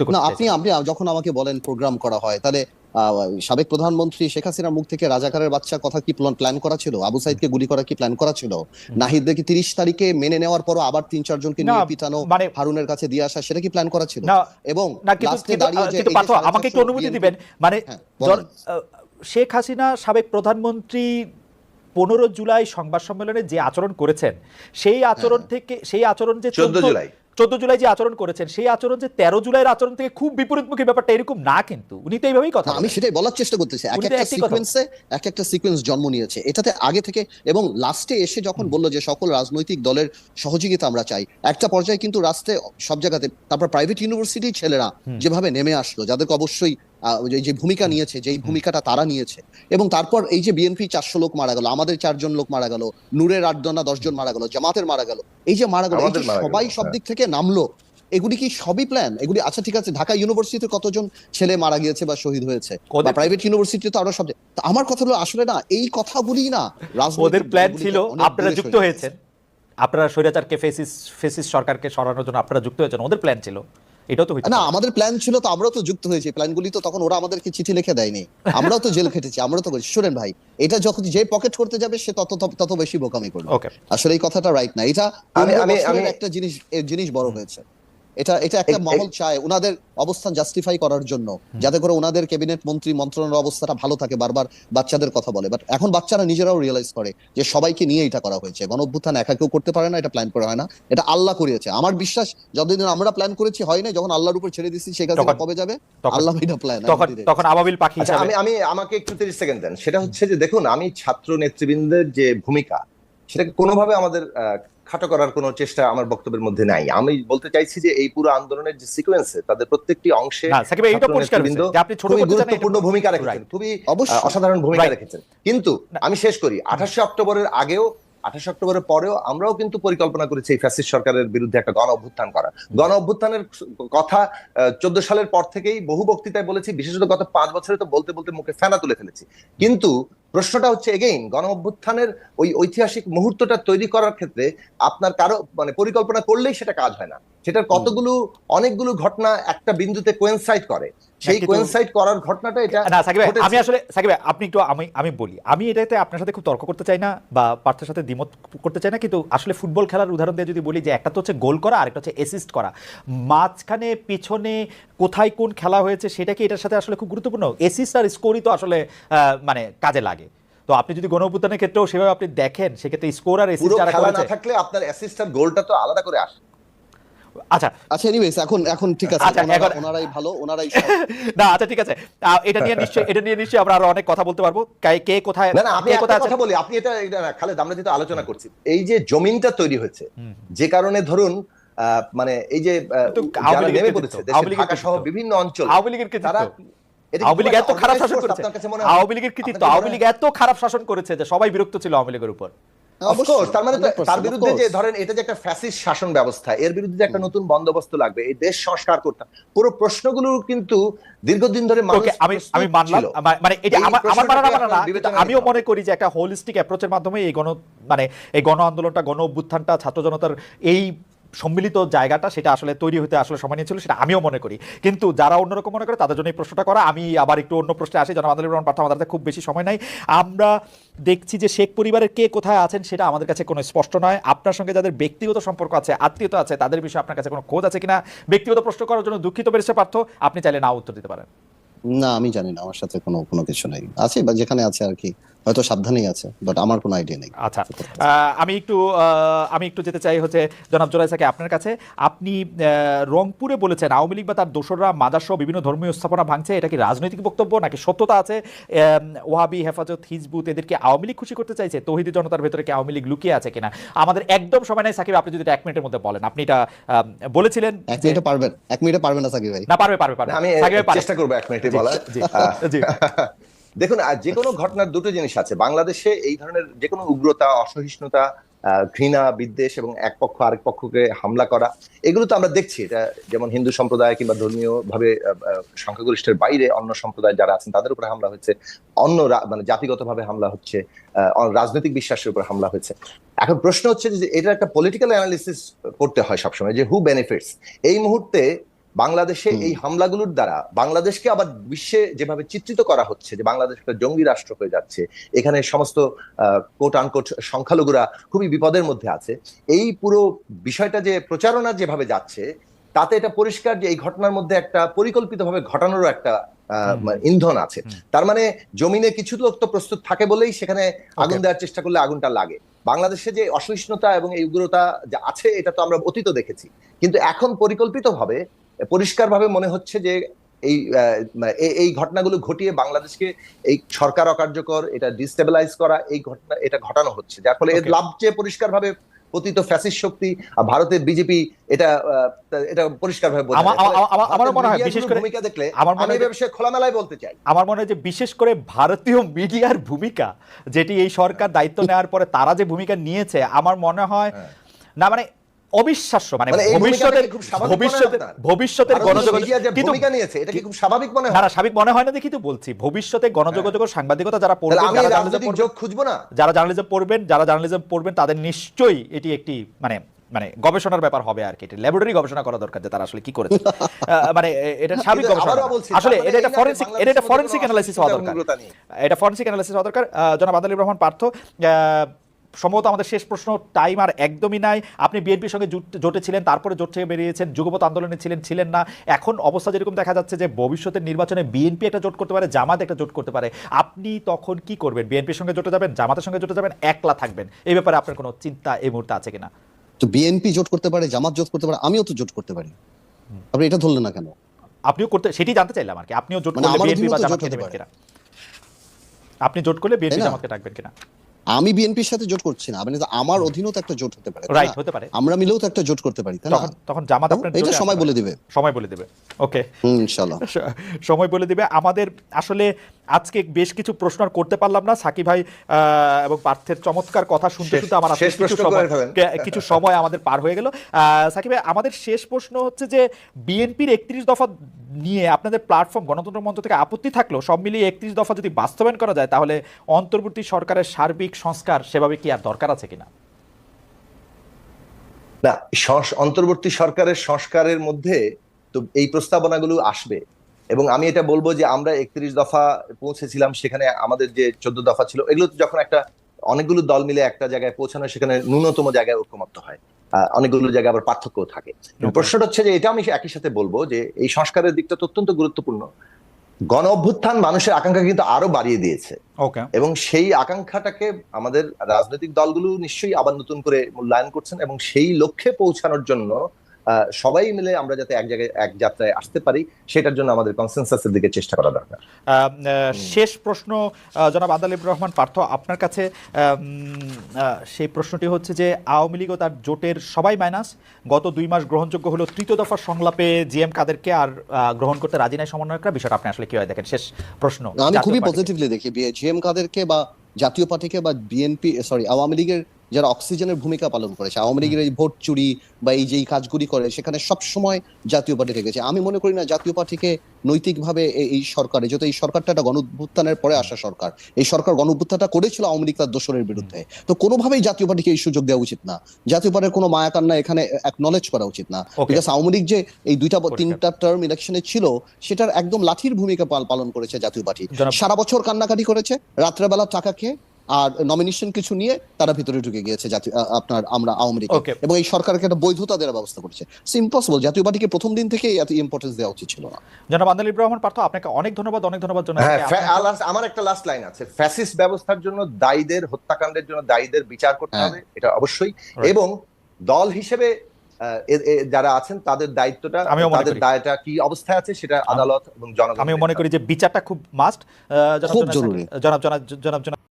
করতে আপনি যখন আমাকে বলেন প্রোগ্রাম করা হয়, তাহলে সাবেক প্রধানমন্ত্রী শেখ হাসিনার মুখ থেকে রাজাকারের বাচ্চা কথা কি প্ল্যান করা ছিল? আবু সাইদকে গুলি করা কি প্ল্যান করা ছিল? নাহিদকে 30 তারিখে মেনে নেওয়ার পরও আবার 3-4 জনকে নিয়ে পিটানো, মানে হারুনের কাছে দিয়ে আসা, সেটা কি প্ল্যান করা ছিল? না এবং না, কিন্তু লাস্টে দাঁড়িয়ে যে কিন্তু পার্থ, আমাকে একটু অনুমতি দিবেন, মানে শেখ হাসিনা সাবেক প্রধানমন্ত্রী 15 জুলাই সংবাদ সম্মেলনে যে আচরণ করেছেন, সেই আচরণ থেকে, সেই আচরণ যে 14 জুলাই যে আচরণ করেছেন, সেই আচরণ যে 13 জুলাইয়ের আচরণ থেকে খুব বিপরীতমুখী ব্যাপারটা এরকম না, কিন্তু উনি তো এইভাবেই কথা, আমি সেটাই বলার চেষ্টা করতেছি। এক একটা সিকোয়েন্স জন্ম নিয়েছে এটাতে আগে থেকে, এবং লাস্টে এসে যখন বললো যে সকল রাজনৈতিক দলের সহযোগিতা আমরা চাই, একটা পর্যায়ে কিন্তু রাস্তায় সব জায়গাতে, তারপর প্রাইভেট ইউনিভার্সিটির ছেলেরা যেভাবে নেমে আসলো, যাদেরকে অবশ্যই যে ভূমিকা নিয়েছে, যেই ভূমিকাটা তারা নিয়েছে, এবং তারপর এই যে বিএনপি 400 লোক মারা গেল, আমাদের 4 জন লোক মারা গেল, নূরের 8 জন না 10 জন মারা গেল, জামাতের মারা গেল, এই যে মারা গেল, সবাই সব দিক থেকে নামলো, এগুলি কি সবই প্ল্যান? এগুলি আচ্ছা ঠিক আছে, ঢাকা ইউনিভার্সিটিতে কতজন ছেলে মারা গিয়েছে বা শহীদ হয়েছে, বা প্রাইভেট ইউনিভার্সিটিতে আরো সব, আমার কথা হলো আসলে না, এই কথাগুলি না ওদের প্ল্যান ছিল। আপনারা যুক্ত হয়েছেন, আপনারা স্বৈরাচারকে ফেসিস সরকারকে সরানোর জন্য আপনারা যুক্ত হয়েছেন, ওদের প্ল্যান ছিল, এটাও তো না আমাদের প্ল্যান ছিল, তো আমরাও তো যুক্ত হয়েছি প্ল্যানগুলি, তো তখন ওরা আমাদেরকে চিঠি লিখে দেয়নি, আমরাও তো জেল খেটেছি, আমরাও তো করেছি। শুনেন ভাই, এটা যখন যে পকেট করতে যাবে সে তত বেশি বোকামি করবে। আসলে এই কথাটা রাইট না। এটা একটা জিনিস বড় হয়েছে, এটা একটা মহল চায় ওনাদের অবস্থান জাস্টিফাই করার জন্য, যাতে করে ওনাদের ক্যাবিনেট মন্ত্রী মন্ত্রণালয়ের অবস্থাটা ভালো থাকে, বারবার বাচ্চাদের কথা বলে। বাট এখন বাচ্চারা নিজেরাও রিয়েলাইজ করে যে সবাইকে নিয়ে এটা করা হয়েছে। গণঅভ্যুত্থান একা কেউ করতে পারে না, এটা প্ল্যান করা হয় না, এটা আল্লাহ করিয়েছে। আমার বিশ্বাস যতদিন আমরা প্ল্যান করেছি হয় না, যখন আল্লাহর উপর ছেড়ে দিচ্ছি সে কাজে কবে যাবে আল্লাহ এটা প্ল্যান, তখন আবাবিল পাখি। আমি আমাকে একটু 30 সেকেন্ড দেন। সেটা হচ্ছে যে দেখুন, আমি ছাত্র নেতৃবৃন্দের যে ভূমিকা, সেটাকে কোনোভাবে আমাদের খাটো করার কোনো চেষ্টা আমার বক্তব্যের মধ্যে নাই। আমি বলতে চাইছি যে এই পুরো আন্দোলনের যে সিকোয়েন্সে তাদের প্রত্যেকটি অংশে খুবই গুরুত্বপূর্ণ ভূমিকা রেখেছেন, খুবই অসাধারণ ভূমিকা রেখেছেন। কিন্তু আমি শেষ করি, 28 অক্টোবরের আগেও 28 অক্টোবরের পরেও আমরাও কিন্তু পরিকল্পনা করেছি এই ফ্যাসিস্ট সরকারের বিরুদ্ধে একটা গণ অভ্যুত্থান করা। গণ অভ্যুত্থানের কথা 14 সালের পর থেকেই বহু বক্তৃতায় বলেছি, বিশেষত গত 5 বছরে তো বলতে বলতে মুখে ফেনা তুলে ফেলেছি। কিন্তু প্রশ্নটা হচ্ছে এগেইন, গণ অভ্যুত্থানের ওই ঐতিহাসিক মুহূর্তটা তৈরি করার ক্ষেত্রে আপনার কারো পরিকল্পনা করলেই সেটা কাজ হয় না। সেটার অনেকগুলো ঘটনা একটা বিন্দুতে কোয়েনসাইড করে, সেই কোয়েনসাইড করার ঘটনাটা এটা না। সাকিব ভাই, আমি আসলে সাকিব ভাই, আপনি একটু আমি বলি, আমি এটাতে আপনার সাথে খুব তর্ক করতে চাই না বা পার্থের সাথে দ্বিমত করতে চাই না, কিন্তু আসলে ফুটবল খেলার উদাহরণ দিয়ে যদি বলি যে একটা তো হচ্ছে গোল করা, আরেকটা হচ্ছে অ্যাসিস্ট করা, মাঝখানে পিছনে কোথায় কোন খেলা হয়েছে সেটা কি এটার সাথে আসলে খুব গুরুত্বপূর্ণ? অ্যাসিস্ট আর স্কোরই তো আসলে মানে কাজে লাগে। তো আপনি যদি গণ অভ্যুত্থানের ক্ষেত্রেও সেভাবে আপনি দেখেন, সেক্ষেত্রে স্কোর আর অ্যাসিস্ট যারা করেছে, না থাকলে আপনার অ্যাসিস্ট আর গোলটা তো আলাদা করে আসে। আচ্ছা এনিওয়েজ এখন ঠিক আছে, ওনারাই ভালো, ওনারাই না। আচ্ছা ঠিক আছে, এটা নিয়ে নিশ্চয়ই আমরা আরো অনেক কথা বলতে পারবো, কে কোথায়। না আপনি কথা বলি, আপনি এটা খালেদ, আমরা যেটা আলোচনা করছি, এই যে জমিনটা তৈরি হয়েছে, যে কারণে ধরুন মানে এই যে যারা নেমে পড়েছে দেশের ঢাকা সহ বিভিন্ন অঞ্চল, আওয়ামী লীগের তারা আওয়ামী লীগ এত খারাপ শাসন করেছে, আওয়ামী লীগের কৃতিত্ব, আওয়ামী লীগ এত খারাপ শাসন করেছে যে সবাই বিরক্ত ছিল আওয়ামী লীগের উপর। তার মানে তার বিরুদ্ধে যে ধরেন এটা যে একটা ফ্যাসিস্ট শাসন ব্যবস্থা, এর বিরুদ্ধে একটা নতুন বন্দোবস্ত লাগবে, এই দেশ সংস্কার করতে, পুরো প্রশ্নগুলো কিন্তু দীর্ঘদিন ধরে আমি মানলাম, মানে এটা আমার মানা না, আমিও মনে করি যে একটা হোলিস্টিক অ্যাপ্রোচের মাধ্যমে এই গণ আন্দোলনটা, গণ অভ্যুত্থানটা, ছাত্র জনতার এই সম্মিলিত জায়গাটা, সেটা আসলে তৈরি হতে আসলে সময় নিয়েছিল, সেটা আমিও মনে করি। কিন্তু যারা অন্যরকম মনে করে তাদের জন্য এই প্রশ্নটা করা। আমি আবার একটু অন্য প্রশ্নে আসি, জনাব আদিলুর রহমান পার্থ, আমাদের খুব বেশি সময় নাই। আমরা দেখছি যে শেখ পরিবারের কে কোথায় আছেন সেটা আমাদের কাছে কোনো স্পষ্ট নয়। আপনার সঙ্গে যাদের ব্যক্তিগত সম্পর্ক আছে, আত্মীয়তা আছে, তাদের বিষয়ে আপনার কাছে কোনো খোঁজ আছে কিনা? ব্যক্তিগত প্রশ্ন করার জন্য দুঃখিত ব্যারিস্টার পার্থ, আপনি চাইলে না উত্তর দিতে পারেন। না আমি জানি না, আমার সাথে কোনো কিছু নেই, আছে বা যেখানে আছে আর কি, হয়তো সাবধানেই আছে, বাট আমার কোনো আইডিয়া নেই। আচ্ছা, আমি একটু যেতে চাই হচ্ছে জনাব জোরাই সাকি আপনার কাছে। আপনি রংপুরে বলেছেন আওয়ামী লীগ বা তার দোসররা মাজার সহ বিভিন্ন ধর্মীয় স্থাপনা ভাঙছে, এটা কি রাজনৈতিক বক্তব্য নাকি সত্যতা আছে? ওয়াহাবি, হেফাজত, হিজবুত, এদেরকে আওয়ামী লীগ খুশি করতে চাইছে? তৌহিদি জনতার ভেতরে কি আওয়ামী লীগ লুকিয়ে আছে কিনা? আমাদের একদম সময় নাই সাকিব, আপনি যদি 1 মিনিটের মধ্যে বলেন। আপনি এটা বলেছিলেন 1 মিনিটে পারবেন না সাকিব ভাই? না, পারবে, আমি চেষ্টা করব 1 মিনিটে বলার। দেখুন, যে কোনো ঘটনার দুটো জিনিস আছে বাংলাদেশে, এই ধরনের যে কোনো উগ্রতা, অসহিষ্ণুতা, ঘৃণা, বিদ্বেষ এবং এক পক্ষ আরেক পক্ষকে হামলা করা, এগুলো তো আমরা দেখছি। এটা যেমন হিন্দু সম্প্রদায় কিংবা ধর্মীয় ভাবে সংখ্যাগরিষ্ঠের বাইরে অন্য সম্প্রদায় যারা আছেন তাদের উপরে হামলা হচ্ছে, অন্য মানে জাতিগত ভাবে হামলা হচ্ছে, রাজনৈতিক বিশ্বাসের উপর হামলা হচ্ছে। এখন প্রশ্ন হচ্ছে যে এটা একটা পলিটিক্যাল অ্যানালিসিস করতে হয় সবসময়, যে হু বেনিফিটস। এই মুহূর্তে বাংলাদেশে এই হামলাগুলোর দ্বারা বাংলাদেশকে আবার বিশ্বে যেভাবে চিত্রিত করা হচ্ছে যে বাংলাদেশ একটা জঙ্গি রাষ্ট্র হয়ে যাচ্ছে, এখানে সমস্ত কোট আনকোট সংখ্যালঘুরা খুবই বিপদের মধ্যে আছে, এই পুরো বিষয়টা যে প্রচারণা যেভাবে যাচ্ছে তাতে এটা পরিষ্কার যে এই ঘটনার মধ্যে একটা পরিকল্পিতভাবে ঘটানোরও একটা ইন্ধন আছে। তার মানে জমিনে কিছু লোক তো প্রস্তুত থাকে বলেই সেখানে আগুন দেওয়ার চেষ্টা করলে আগুনটা লাগে। বাংলাদেশে যে অসহিষ্ণুতা এবং এই উগ্রতা যা আছে এটা তো আমরা অতীত দেখেছি, কিন্তু এখন পরিকল্পিতভাবে পরিষ্কারভাবে মনে হচ্ছে যে এই ঘটনাগুলো ঘটিয়ে বাংলাদেশকে এই সরকার অকার্যকর, এটা ডিস্টেবিলাইজ করা, এই ঘটনা এটা ঘটানো হচ্ছে, যার ফলে এর লাভ যে পরিষ্কারভাবে পতিত ফ্যাসিস্ট শক্তি আর ভারতের বিজেপি এটা পরিষ্কারভাবে বোঝা যায়। আমার মনে হয় বিশেষ করে ভূমিকা দেখলে আমার মনে হয় বিষয়ে খোলামেলায় বলতে চাই, আমার মনে হয় যে বিশেষ করে ভারতীয় মিডিয়ার ভূমিকা যেটি এই সরকার দায়িত্ব নেওয়ার পরে তারা যে ভূমিকা নিয়েছে আমার মনে হয় না মানে অবিশ্বাস্য, মানে ভবিষ্যতের গণযোগাযোগ ভূমিকা নিয়েছে, এটা কি খুব স্বাভাবিক মনে হয়? না স্বাভাবিক মনে হয় না দেখি তো বলছি, ভবিষ্যতে গণযোগাযোগ সাংবাদিকতা যারা পড়বেন, যারা জার্নালিজম পড়বেন তাদের নিশ্চয়ই এটি একটি মানে গবেষণার ব্যাপার হবে আর কি, এটা ল্যাবরেটরি গবেষণা করা দরকার যে তারা আসলে কি করেছে, মানে এটা স্বাভাবিক গবেষণা আসলে এটা ফরেনসিক অ্যানালাইসিস হওয়া দরকার, এটা ফরেনসিক অ্যানালাইসিস হওয়া দরকার। জনাব আদালিব রহমান পার্থ, সম্ভবত আমাদের শেষ প্রশ্ন, টাইম আর একদমই নাই। আপনি বিএনপির সঙ্গে জোটে ছিলেন, তারপরে জোট থেকে বেরিয়েছেন, যুগপৎ আন্দোলনে ছিলেন না, এখন অবস্থা যেরকম দেখা যাচ্ছে যে ভবিষ্যতের নির্বাচনে বিএনপি একটা জোট করতে পারে, জামাত একটা জোট করতে পারে, আপনি তখন কি করবেন? বিএনপির সঙ্গে জোটে যাবেন, জামাতের সঙ্গে জোটে যাবেন, একলা থাকবেন? এই ব্যাপারে আপনার কোনো চিন্তা এই মুহূর্তে আছে কিনা? তো বিএনপি জোট করতে পারে, জামাত জোট করতে পারে, আমিও তো জোট করতে পারি, আপনি এটা ধরলেন না কেন? আপনিও করতে, সেটি জানতে চাইলাম আর কি, আপনিও জোট করলে বিএনপি বা জামাতকে দেবেন কিনা? আপনি জোট করলে বিএনপি জামাতকে ডাকবেন কিনা? আমি বিএনপির সাথে জোট করছি না, মানে আমার অধীনেও তো একটা জোট হতে পারে, রাইট, হতে পারে, আমরা মিলেও তো একটা জোট করতে পারি, তাই না? তখন জামাত আপনার এটা সময় বলে দিবে, ওকে ইনশাআল্লাহ সময় বলে দিবে। আমাদের আসলে আজকে বেশ কিছু প্রশ্ন আর করতে পারলাম না, সাকিব ভাই এবং পার্থের চমৎকার কথা শুনতে শুনতে আমার কিছু সময় আমাদের পার হয়ে গেল। সাকিব ভাই, আমাদের শেষ প্রশ্ন হচ্ছে যে বিএনপির 31 দফা নিয়ে আপনাদের প্ল্যাটফর্ম গণতন্ত্র মঞ্চ থেকে আপত্তি থাকলেও সব মিলিয়ে 31 দফা যদি বাস্তবায়ন করা যায় তাহলে অন্তর্বর্তী সরকারের সার্বিক সংস্কার সেভাবে কি আর দরকার আছে কিনা? না, অন্তর্বর্তী সরকারের সংস্কারের মধ্যে তো এই প্রস্তাবনাগুলো আসবে, এবং আমি এটা বলবো যে আমরা 31 দফা পৌঁছেছিলাম, সেখানে আমাদের যে 14 দফা ছিল, এগুলো যখন একটা অনেকগুলো দল মিলে একটা জায়গায় পৌঁছানো, সেখানে ন্যূনতম জায়গায় ঐকমত্য হয়, অনেকগুলো জায়গায় আবার পার্থক্য থাকে। প্রশ্নটা হচ্ছে যে এটা আমি একই সাথে বলবো যে এই সংস্কারের দিকটা অত্যন্ত গুরুত্বপূর্ণ। গণ অভ্যুত্থান মানুষের আকাঙ্ক্ষা কিন্তু আরো বাড়িয়ে দিয়েছে, এবং সেই আকাঙ্ক্ষাটাকে আমাদের রাজনৈতিক দলগুলো নিশ্চয়ই আবার নতুন করে মূল্যায়ন করছেন, এবং সেই লক্ষ্যে পৌঁছানোর জন্য সবাই মিলে আমরা যাতে এক জায়গায় এক যাত্রায় আসতে পারি সেটার জন্য আমাদের কনসেনসাসের দিকে চেষ্টা করা দরকার। শেষ প্রশ্ন জনাব আদালিব রহমান পার্থ আপনার কাছে, সেই প্রশ্নটি হচ্ছে যে আওয়ামী লীগ ও তার জোটের সবাই মাইনাস, গত 2 মাস গ্রহণযোগ্য হলো তৃতীয় দফার সংলাপে জিএম কাদেরকে আর গ্রহণ করতে রাজি নাই সমন্বয়করা, বিষয়টা আপনি আসলে কিভাবে দেখেন? শেষ প্রশ্ন। আমি খুবই পজিটিভলি দেখি জিএম কাদেরকে বা জাতীয় পার্টিকে বা বিএনপি আওয়ামী লীগের যারা অক্সিজেনের ভূমিকা পালন করেছে, আওয়ামী লীগের এই ভোট চুরি বা এই যে কাজগুলি করে সেখানে সবসময় জাতীয় পার্টি থেকেছে। আমি মনে করি না জাতীয় পার্টিকে নৈতিকভাবে এই সরকারে, যেহেতু এই সরকারটা একটা গণঅভ্যুত্থানের পরে আসা সরকার, এই সরকার গণঅভ্যুত্থানটা করেছিল আওয়ামী লীগ তার দোসরের বিরুদ্ধে, তো কোনোভাবেই জাতীয় পার্টিকে এই সুযোগ দেওয়া উচিত না, জাতীয় পার্টির কোনো মায়া কান্না এখানে অ্যাকনলেজ করা উচিত না। বিকজ আওয়ামী লীগ যে এই 3টা টার্ম ইলেকশনে ছিল সেটার একদম লাঠির ভূমিকা পালন করেছে জাতীয় পার্টি, সারা বছর কান্নাকাটি করেছে, রাত্রেবেলা টাকা খেয়ে আর নমিনেশন কিছু নিয়ে তারা ভিতরে ঢুকে গিয়েছে আমরা আওয়ামী লীগ, এবং এই সরকারকে একটা বৈধতা দেওয়ার ব্যবস্থা করেছে। সো ইম্পসিবল, জাতীয় পার্টিকে প্রথম দিন থেকে এত ইম্পর্টেন্স দেওয়া উচিত ছিল না। জনাব আদালিব রহমান পার্থ, আপনাকে অনেক ধন্যবাদ আমার একটা লাস্ট লাইন আছে, ফ্যাসিস্ট ব্যবস্থার জন্য দায়ীদের, হত্যাকাণ্ডের জন্য দায়ীদের বিচার করতে হবে, এটা অবশ্যই, এবং দল হিসেবে যারা আছেন তাদের দায়িত্বটা, তাদের দায়টা কি অবস্থায় আছে সেটা আদালত এবং জনগণ, আমি মনে করি যে বিচারটা খুব মাস্ট, জনাব